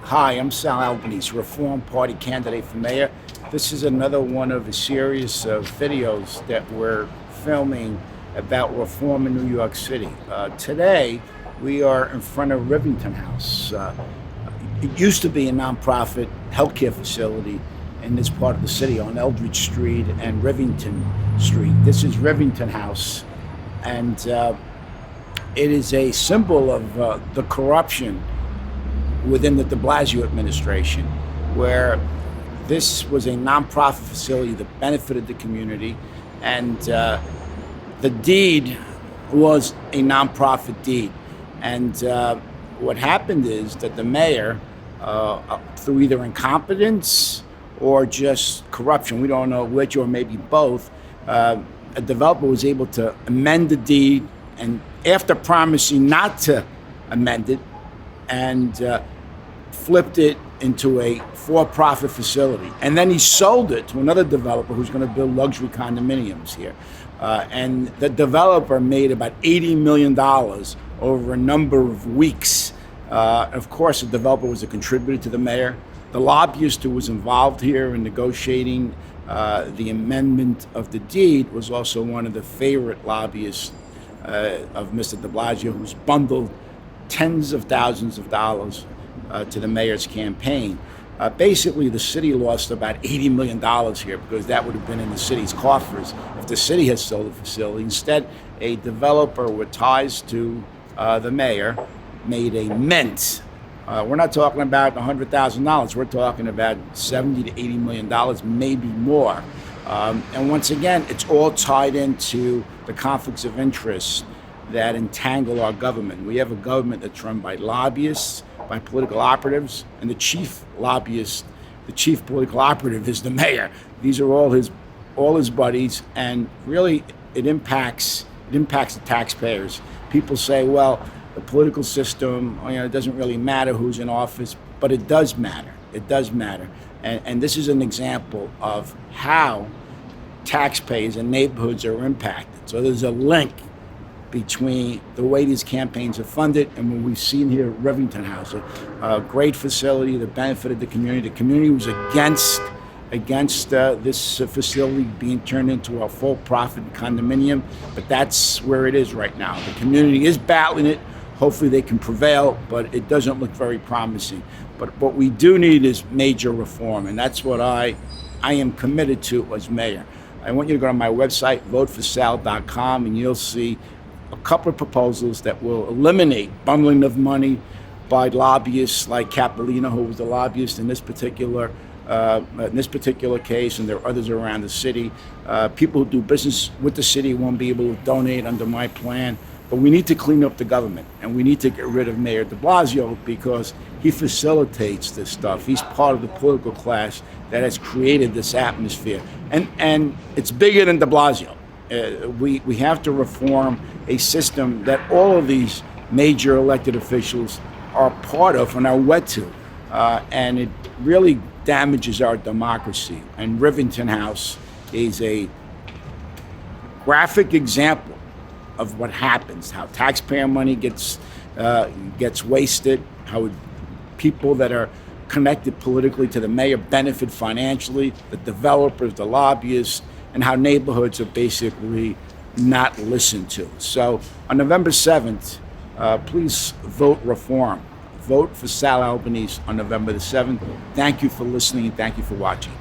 Hi, I'm Sal Albanese, Reform Party candidate for mayor. This is another one of a series of videos that we're filming about reform in New York City. Today, we are in front of Rivington House. It used to be a nonprofit healthcare facility in this part of the city on Eldridge Street and Rivington Street. This is Rivington House, and it is a symbol of the corruption within the Blasio administration, where this was a nonprofit facility that benefited the community, and the deed was a nonprofit deed. And what happened is that the mayor, through either incompetence or just corruption, we don't know which, or maybe both, a developer was able to amend the deed, and after promising not to amend it, and flipped it into a for-profit facility. And then he sold it to another developer who's going to build luxury condominiums here. And the developer made about $80 million over a number of weeks. Of course, the developer was a contributor to the mayor. The lobbyist who was involved here in negotiating the amendment of the deed was also one of the favorite lobbyists of Mr. de Blasio, who's bundled tens of thousands of dollars to the mayor's campaign. Basically, the city lost about $80 million here, because that would have been in the city's coffers if the city had sold the facility. Instead, a developer with ties to the mayor made a mint. We're not talking about $100,000. We're talking about $70 to $80 million, maybe more. And once again, it's all tied into the conflicts of interest that entangle our government. We have a government that's run by lobbyists, by political operatives, and the chief lobbyist, the chief political operative, is the mayor. These are all his buddies, and really it impacts the taxpayers. People say, well, the political system, it doesn't really matter who's in office, but it does matter. It does matter. And this is an example of how taxpayers and neighborhoods are impacted. So there's a link between the way these campaigns are funded and what we've seen here at Rivington House, a great facility that benefited the community. The community was against this facility being turned into a full-profit condominium, but that's where it is right now. The community is battling it. Hopefully they can prevail, but it doesn't look very promising. But what we do need is major reform, and that's what I am committed to as mayor. I want you to go to my website, voteforsal.com, and you'll see a couple of proposals that will eliminate bundling of money by lobbyists like Capolino, who was the lobbyist in this particular case, and there are others around the city. People who do business with the city won't be able to donate under my plan. But we need to clean up the government, and we need to get rid of Mayor de Blasio, because he facilitates this stuff. He's part of the political class that has created this atmosphere. And it's bigger than de Blasio. We have to reform a system that all of these major elected officials are part of and are wed to. And it really damages our democracy. And Rivington House is a graphic example of what happens, how taxpayer money gets wasted, how people that are connected politically to the mayor benefit financially, the developers, the lobbyists, and how neighborhoods are basically not listened to. So on November 7th, please vote reform. Vote for Sal Albanese on November the 7th. Thank you for listening, and thank you for watching.